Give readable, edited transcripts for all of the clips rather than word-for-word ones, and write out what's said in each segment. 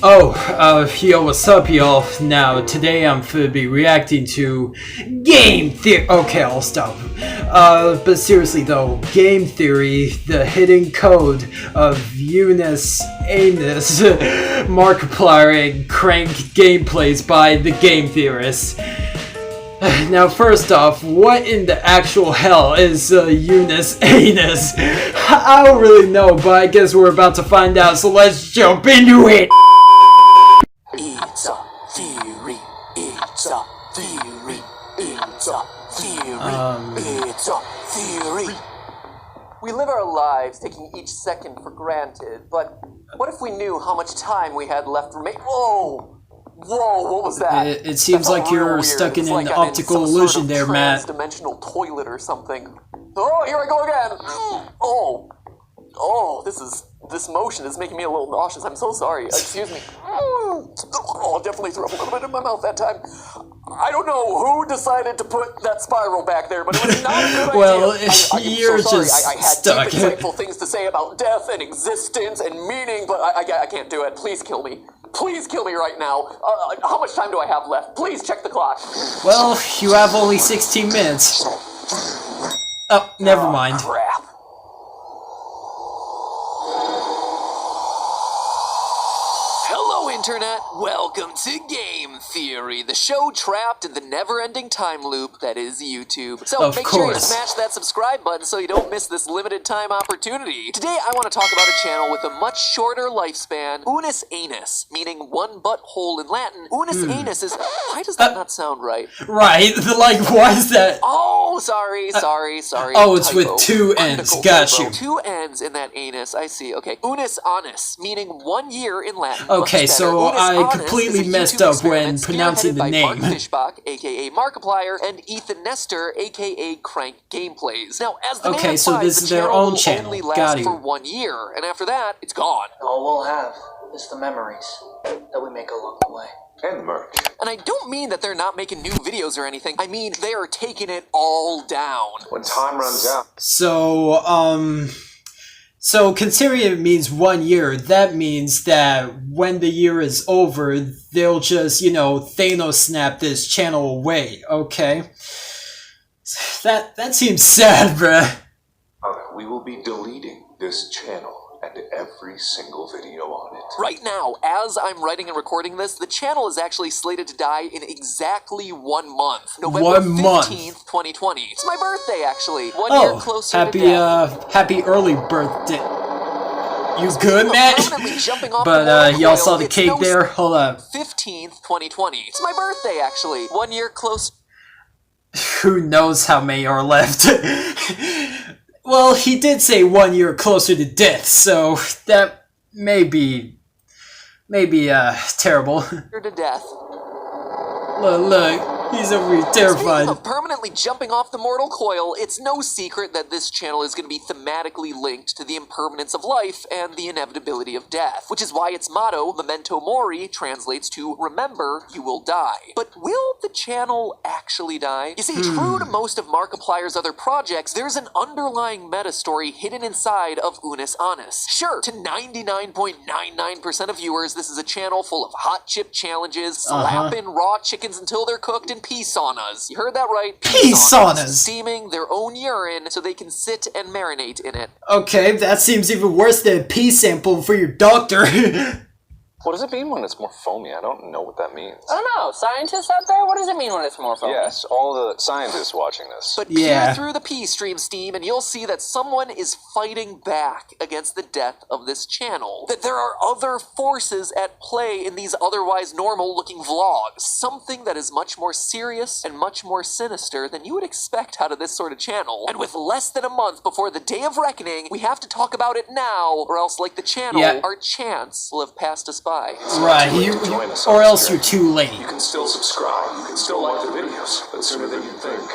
Yo, what's up, y'all? Now, today I'm gonna be reacting to Game Theory. Okay, I'll stop. But seriously though, Game Theory, the hidden code of Unus Annus, Markiplier, and Crank gameplays by the Game Theorists. Now, first off, what in the actual hell is Unus Annus? I don't really know, but I guess we're about to find out, so let's jump into it! It's a theory, it's a theory, it's a theory, it's a theory. We live our lives taking each second for granted, but what if we knew how much time we had left remaining? Whoa! Whoa, what was that? It seems like you're stuck in an optical illusion there, Matt. Trans-dimensional toilet or something. Oh, here I go again! Oh, this motion is making me a little nauseous. I'm so sorry. Excuse me. Oh, definitely threw up a little bit in my mouth that time. I don't know who decided to put that spiral back there, but it was not a good idea. Well, you're so just I had stuck. deep, insightful things to say about death and existence and meaning, but I can't do it. Please kill me. Please kill me right now. How much time do I have left? Please check the clock. Well, you have only 16 minutes. Oh, never mind. Crap. Hello, Internet. Welcome to Game Theory, the show trapped in the never-ending time loop that is YouTube. So make sure you smash that subscribe button so you don't miss this limited time opportunity. Today, I want to talk about a channel with a much shorter lifespan, Unus Annus, meaning one butthole in Latin. Unus Annus is... Why does that not sound right? Right, like, why is that? Oh, sorry. Oh, it's with two N's, got you. Two N's in that anus, I see. Okay. Unus Annus, meaning 1 year in Latin. Okay, so I completely messed up when pronouncing the name. Mark Fishbach, aka Markiplier, and Ethan Nestor, aka Crank Gameplays. Now, as the name implies, so this is their own channel. Only last for 1 year, and after that, it's gone. All we'll have is the memories that we make along the way. And merch. And I don't mean that they're not making new videos or anything. I mean, they are taking it all down. When time runs out. So considering it means 1 year, that means that when the year is over, they'll just, Thanos snap this channel away, okay? That seems sad, bruh. We will be deleting this channel and every single video on it. Right now, as I'm writing and recording this, the channel is actually slated to die in exactly 1 month. November 15th, 2020. It's my birthday, actually. 1 year closer to death. Happy early birthday. You good, Matt? But, y'all saw the cake there? Hold up. 15th, 2020. It's my birthday, actually. 1 year close. Who knows how many are left? Well, he did say 1 year closer to death, so that may be terrible. To death. Look, he's over here terrified. Speaking of permanently jumping off the mortal coil, it's no secret that this channel is going to be thematically linked to the impermanence of life and the inevitability of death, which is why its motto, Memento Mori, translates to Remember, You Will Die. But will the channel actually die? You see, true to most of Markiplier's other projects, there's an underlying meta-story hidden inside of Unus Annus. Sure, to 99.99% of viewers, this is a channel full of hot chip challenges, slapping raw chickens until they're cooked in pea saunas. You heard that right. Pea saunas. Steaming their own urine so they can sit and marinate in it. Okay, that seems even worse than a pee sample for your doctor. What does it mean when it's more foamy? I don't know what that means. I don't know. Scientists out there, what does it mean when it's more foamy? Yes, all the scientists watching this. But peer through the pee stream, Steam, and you'll see that someone is fighting back against the death of this channel. That there are other forces at play in these otherwise normal-looking vlogs. Something that is much more serious and much more sinister than you would expect out of this sort of channel. And with less than a month before the day of reckoning, we have to talk about it now, or else, like the channel, our chance will have passed us by. Right, or else you're too late. You can still subscribe, you can still like the videos, but sooner than you think.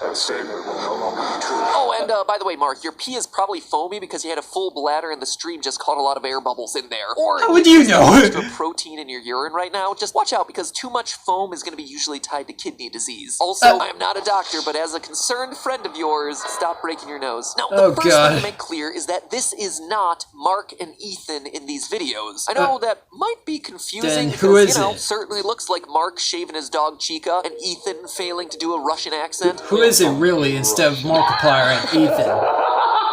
That statement will no longer be true. Oh, and by the way, Mark, your pee is probably foamy because you had a full bladder and the stream just caught a lot of air bubbles in there. Or how would you know? Extra protein in your urine right now. Just watch out because too much foam is going to be usually tied to kidney disease. Also, I am not a doctor, but as a concerned friend of yours, stop breaking your nose. Now, the first thing to make clear is that this is not Mark and Ethan in these videos. I know that might be confusing because, you know, certainly looks like Mark shaving his dog Chica and Ethan failing to do a Russian accent. Who is it really instead of Markiplier and Ethan?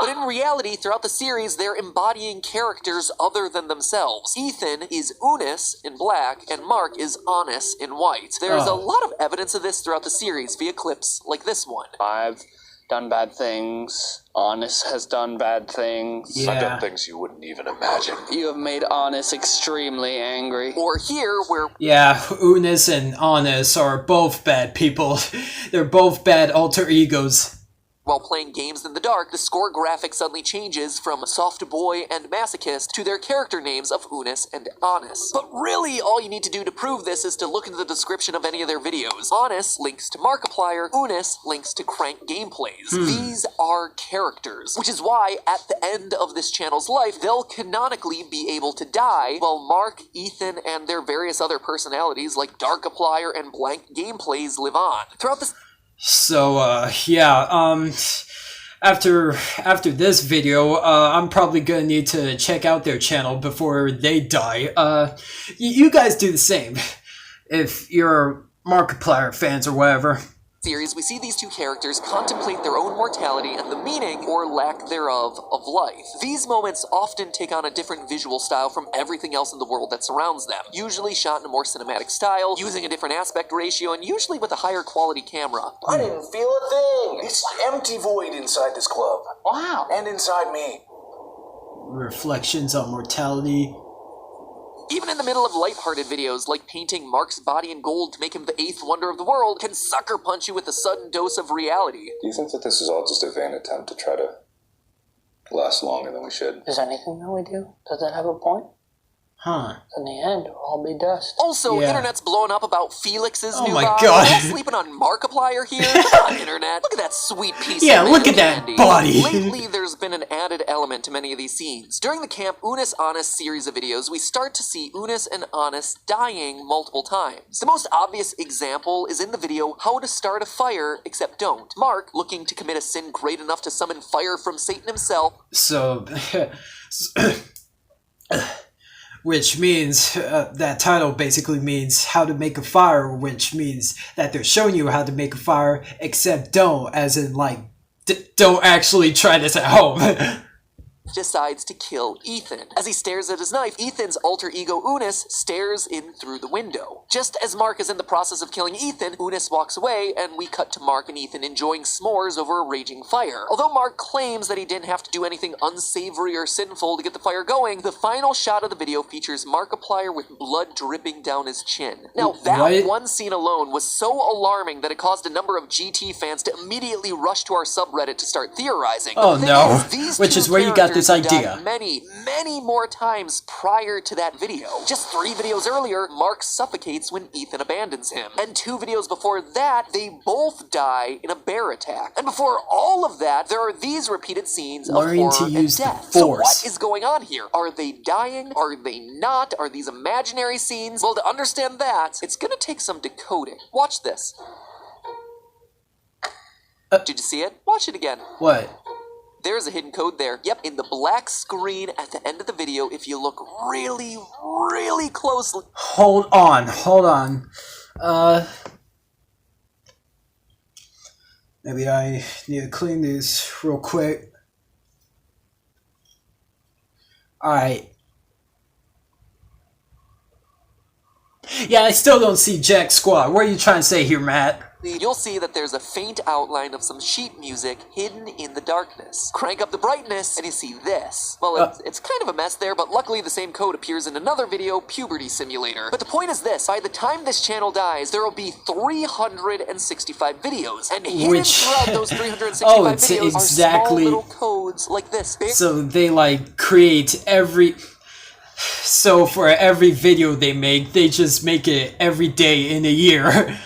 But in reality, throughout the series, they're embodying characters other than themselves. Ethan is Unus in black, and Mark is Annus in white. There's a lot of evidence of this throughout the series via clips like this one. I've done bad things. Annus has done bad things. Yeah. I've done things you wouldn't even imagine. You have made Annus extremely angry. Or here, where... Yeah, Unus and Annus are both bad people. They're both bad alter egos. While playing games in the dark, the score graphic suddenly changes from soft boy and masochist to their character names of Unus and Annus. But really, all you need to do to prove this is to look into the description of any of their videos. Annus links to Markiplier, Unus links to Crank gameplays. These are characters, which is why at the end of this channel's life, they'll canonically be able to die, while Mark, Ethan, and their various other personalities like Darkiplier and Blank gameplays live on. Throughout this... So, after this video, I'm probably gonna need to check out their channel before they die. You guys do the same, if you're Markiplier fans or whatever. Series, we see these two characters contemplate their own mortality and the meaning, or lack thereof, of life. These moments often take on a different visual style from everything else in the world that surrounds them, usually shot in a more cinematic style, using a different aspect ratio, and usually with a higher quality camera. I didn't feel a thing. It's empty void inside this club. Wow. And inside me. Reflections on mortality. Even in the middle of lighthearted videos like painting Mark's body in gold to make him the 8th wonder of the world can sucker punch you with a sudden dose of reality. Do you think that this is all just a vain attempt to try to last longer than we should? Is anything that we do, does that have a point? Huh. In the end, we'll all be dust. Also, Yeah. internet's blowing up about Felix's Oh new my body. God. We're all sleeping on Markiplier here. Come on, internet. Look at that sweet piece Yeah, of look at man that candy. body. Lately, there's been an added element to many of these scenes. During the Camp Unus Annus series of videos, we start to see Unus and Annus dying multiple times. The most obvious example is in the video How to Start a Fire, Except Don't. Mark, looking to commit a sin great enough to summon fire from Satan himself, So, which means, that title basically means how to make a fire, which means that they're showing you how to make a fire, except don't, as in like, don't actually try this at home. decides to kill Ethan. As he stares at his knife, Ethan's alter ego Unus stares in through the window. Just as Mark is in the process of killing Ethan, Unus walks away, and we cut to Mark and Ethan enjoying s'mores over a raging fire. Although Mark claims that he didn't have to do anything unsavory or sinful to get the fire going, the final shot of the video features Markiplier with blood dripping down his chin. Now, that one scene alone was so alarming that it caused a number of GT fans to immediately rush to our subreddit to start theorizing. Oh no, These which two is where you got this idea. died many more times prior to that video. Just 3 videos earlier, Mark suffocates when Ethan abandons him. And 2 videos before that, they both die in a bear attack. And before all of that, there are these repeated scenes of Learning horror to use and the death. So Force. what is going on here? Are they dying? Are they not? Are these imaginary scenes? Well, to understand that, it's gonna take some decoding. Watch this. Did you see it? Watch it again. What? There's a hidden code there. Yep, in the black screen at the end of the video, if you look really closely. Hold on. Maybe I need to clean this real quick. Alright. Yeah, I still don't see Jack Squad. What are you trying to say here, Matt? You'll see that there's a faint outline of some sheet music hidden in the darkness. Crank up the brightness, and you see this. Well, it's kind of a mess there, but luckily the same code appears in another video, Puberty Simulator. But the point is this, by the time this channel dies, there will be 365 videos. And hidden throughout those 365 it's videos exactly... are small little codes like this. So they, like, create every... So for every video they make, they just make it every day in a year.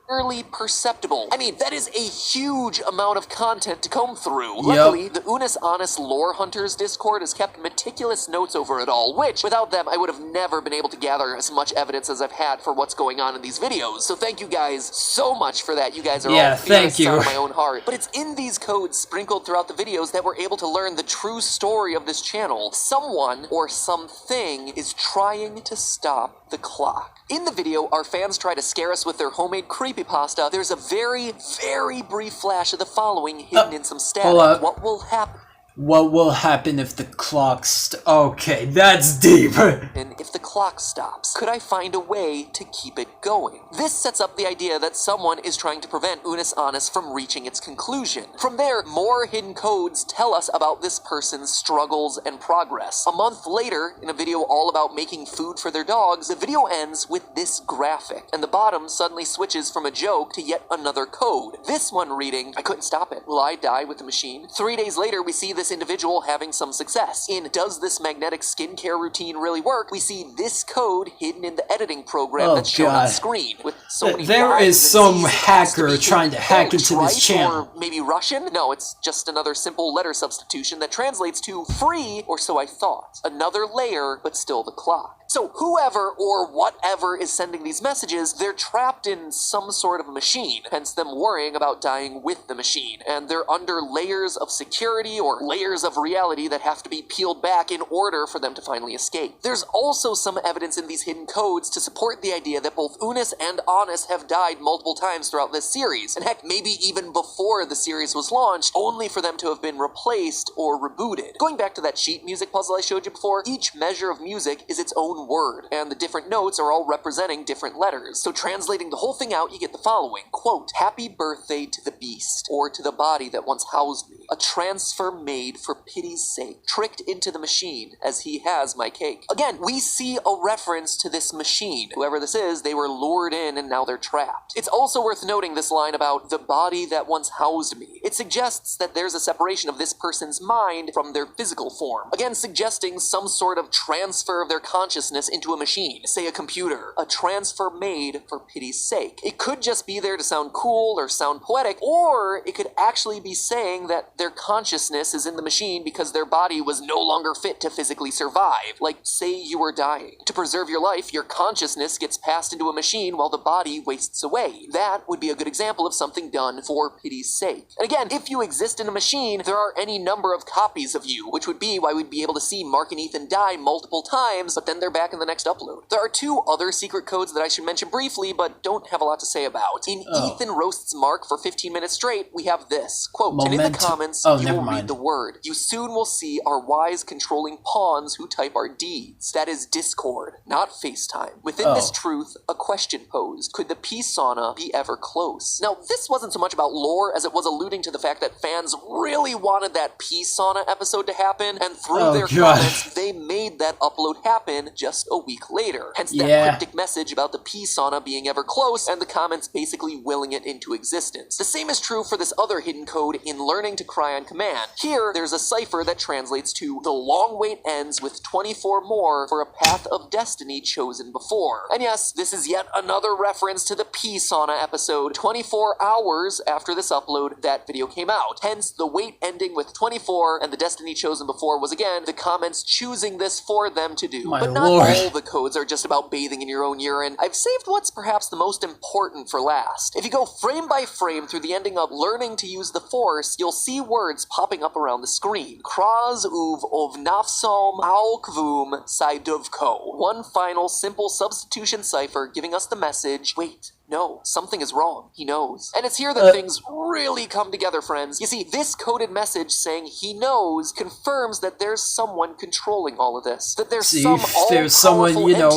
barely perceptible. I mean, that is a huge amount of content to comb through. Luckily, the Unus Annus Lore Hunters Discord has kept meticulous notes over it all, which, without them, I would have never been able to gather as much evidence as I've had for what's going on in these videos. So thank you guys so much for that. You guys are all fearless out of my own heart. But it's in these codes sprinkled throughout the videos that we're able to learn the true story of this channel. Someone or something is trying to stop the clock. In the video, our fans try to scare us with their homemade creepypasta. There's a very, very brief flash of the following hidden in some static. What will happen? What will happen if the clock okay, that's deep. And if the clock stops, could I find a way to keep it going? This sets up the idea that someone is trying to prevent Unus Annus from reaching its conclusion. From there, more hidden codes tell us about this person's struggles and progress. A month later, in a video all about making food for their dogs, the video ends with this graphic, and the bottom suddenly switches from a joke to yet another code. This one reading, I couldn't stop it. Will I die with the machine? 3 days later, we see this individual having some success. In Does This Magnetic Skincare Routine Really Work? We see this code hidden in the editing program that's shown on screen. With so many there is some hacker trying to hack into this channel. Or maybe Russian? No, it's just another simple letter substitution that translates to free, or so I thought. Another layer, but still the clock. So whoever or whatever is sending these messages, they're trapped in some sort of machine, hence them worrying about dying with the machine. And they're under layers of security or layers of reality that have to be peeled back in order for them to finally escape. There's also some evidence in these hidden codes to support the idea that both Unus and Annus have died multiple times throughout this series, and heck, maybe even before the series was launched, only for them to have been replaced or rebooted. Going back to that sheet music puzzle I showed you before, each measure of music is its own word, and the different notes are all representing different letters. So translating the whole thing out, you get the following, quote, "Happy birthday to the beast, or to the body that once housed me. A transfer made for pity's sake, tricked into the machine, as he has my cake." Again, we see a reference to this machine. Whoever this is, they were lured in and now they're trapped. It's also worth noting this line about the body that once housed me. It suggests that there's a separation of this person's mind from their physical form. Again, suggesting some sort of transfer of their consciousness into a machine, say a computer. A transfer made for pity's sake. It could just be there to sound cool or sound poetic, or it could actually be saying that their consciousness is in the machine because their body was no longer fit to physically survive. Like, say you were dying. To preserve your life, your consciousness gets passed into a machine while the body wastes away. That would be a good example of something done for pity's sake. And again, if you exist in a machine, there are any number of copies of you, which would be why we'd be able to see Mark and Ethan die multiple times, but then they're back in the next upload. There are two other secret codes that I should mention briefly, but don't have a lot to say about. In Ethan roasts Mark for 15 minutes straight, we have this, quote, "And in the comments, you will read the word. You soon will see our wise controlling pawns who type our deeds. That is Discord, not FaceTime. Within this truth, a question posed. Could the peace sauna be ever close?" Now, this wasn't so much about lore as it was alluding to the fact that fans really wanted that peace sauna episode to happen, and through their comments, they made that upload happen just a week later. Hence that cryptic message about the peace sauna being ever close, and the comments basically willing it into existence. The same is true for this other hidden code in Learning to Cry on Command. Here, there's a cipher that translates to, "The long wait ends with 24 more for a path of destiny chosen before." And yes, this is yet another reference to the peace sauna episode. 24 hours after this upload, that video came out. Hence, the wait ending with 24, and the destiny chosen before was again the comments choosing this for them to do. But not all the codes are just about bathing in your own urine. I've saved what's perhaps the most important for last. If you go frame by frame through the ending of Learning to Use the Force, you'll see words popping up around the screen. Kraz uv ovnavsom aukvum saidovko. One final simple substitution cipher giving us the message, wait. No, something is wrong. He knows. And it's here that things really come together, friends. You see, this coded message saying he knows confirms that there's someone controlling all of this. That there's someone,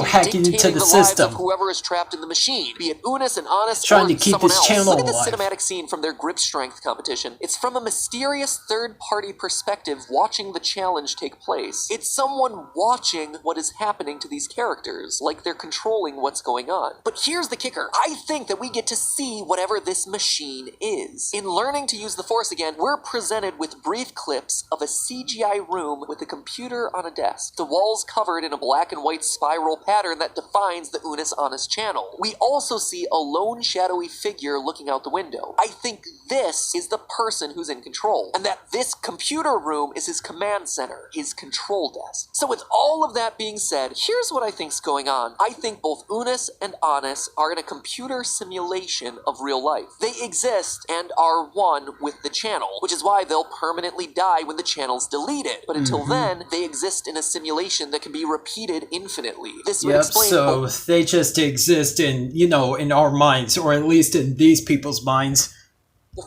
hacking into the system. Of whoever is trapped in the machine, be it Unus and Annus trying or to keep someone this else. channel Look at alive. this cinematic scene from their grip strength competition. It's from a mysterious third-party perspective watching the challenge take place. It's someone watching what is happening to these characters, like they're controlling what's going on. But here's the kicker. I think that we get to see whatever this machine is. In learning to use the Force again, we're presented with brief clips of a CGI room with a computer on a desk. The walls covered in a black and white spiral pattern that defines the Unus Annus channel. We also see a lone shadowy figure looking out the window. I think this is the person who's in control, and that this computer room is his command center, his control desk. So with all of that being said, here's what I think's going on. I think both Unus and Annus are in a computer simulation of real life. They exist and are one with the channel, which is why they'll permanently die when the channel's deleted. But until then, they exist in a simulation that can be repeated infinitely. This would explain so they just exist in, you know, in our minds, or at least in these people's minds.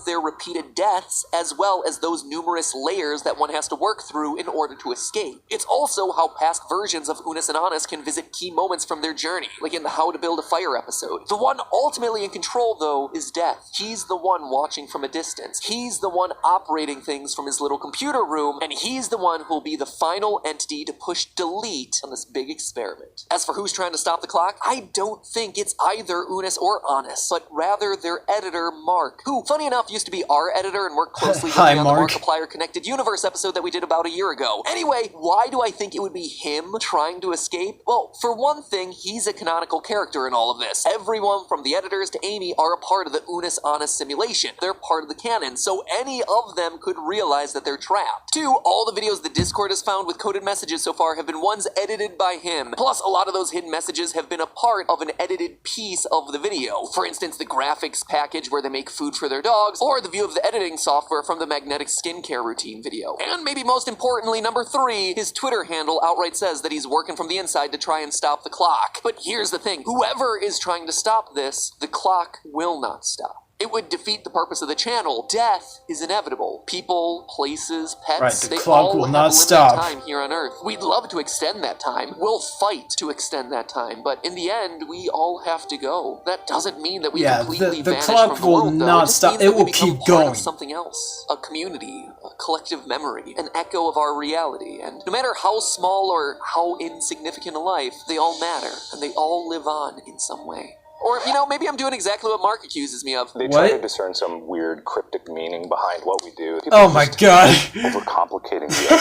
Their repeated deaths, as well as those numerous layers that one has to work through in order to escape. It's also how past versions of Unus and Annus can visit key moments from their journey, like in the How to Build a Fire episode. The one ultimately in control, though, is Death. He's the one watching from a distance. He's the one operating things from his little computer room, and he's the one who'll be the final entity to push delete on this big experiment. As for who's trying to stop the clock, I don't think it's either Unus or Annus, but rather their editor, Mark, who, funny enough, used to be our editor and worked closely with me on the Markiplier Connected Universe episode that we did about a year ago. Anyway, why do I think it would be him trying to escape? Well, for one thing, he's a canonical character in all of this. Everyone from the editors to Amy are a part of the Unus Annus simulation. They're part of the canon, so any of them could realize that they're trapped. 2, all the videos the Discord has found with coded messages so far have been ones edited by him. Plus, a lot of those hidden messages have been a part of an edited piece of the video. For instance, the graphics package where they make food for their dogs, or the view of the editing software from the magnetic skincare routine video. And maybe most importantly, number 3, his Twitter handle outright says that he's working from the inside to try and stop the clock. But here's the thing, whoever is trying to stop this, the clock will not stop. It would defeat the purpose of the channel. Death is inevitable. People, places, pets, the clock will not stop. Time here on Earth. We'd love to extend that time. We'll fight to extend that time, but in the end, we all have to go. That doesn't mean that we completely the vanish clock from the world, will though. not stop. It will keep going. Something else, a community, a collective memory, an echo of our reality. And no matter how small or how insignificant a life, they all matter, and they all live on in some way. Or, you know, maybe I'm doing exactly what Mark accuses me of. They try to discern some weird cryptic meaning behind what we do. People oh my god. Overcomplicating the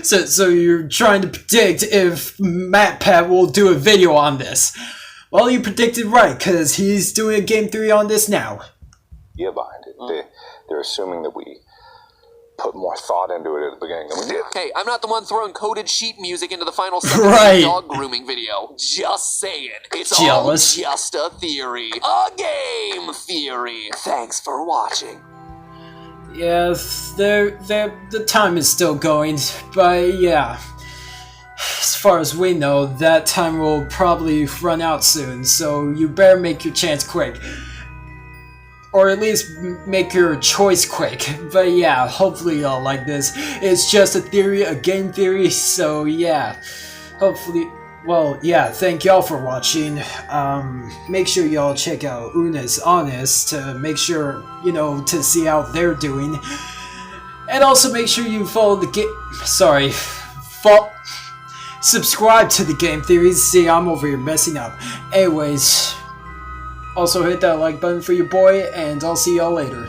So you're trying to predict if MatPat will do a video on this. Well, you predicted right, because he's doing a game theory on this now. idea behind it. They're assuming that we put more thought into it at the beginning than we did. Hey, I'm not the one throwing coded sheet music into the final second dog grooming video. Just saying. It's all just a theory. A game theory. Thanks for watching. Yes, the time is still going, but yeah. As far as we know, that time will probably run out soon, so you better make your chance quick. Or at least make your choice quick. But yeah, hopefully y'all like this. It's just a theory, a game theory, so yeah. Hopefully, well, yeah, thank y'all for watching. Make sure y'all check out Unus Annus to make sure, you know, to see how they're doing. And also make sure you follow the subscribe to the game theories. See, I'm over here messing up. Anyways, also hit that like button for your boy, and I'll see y'all later.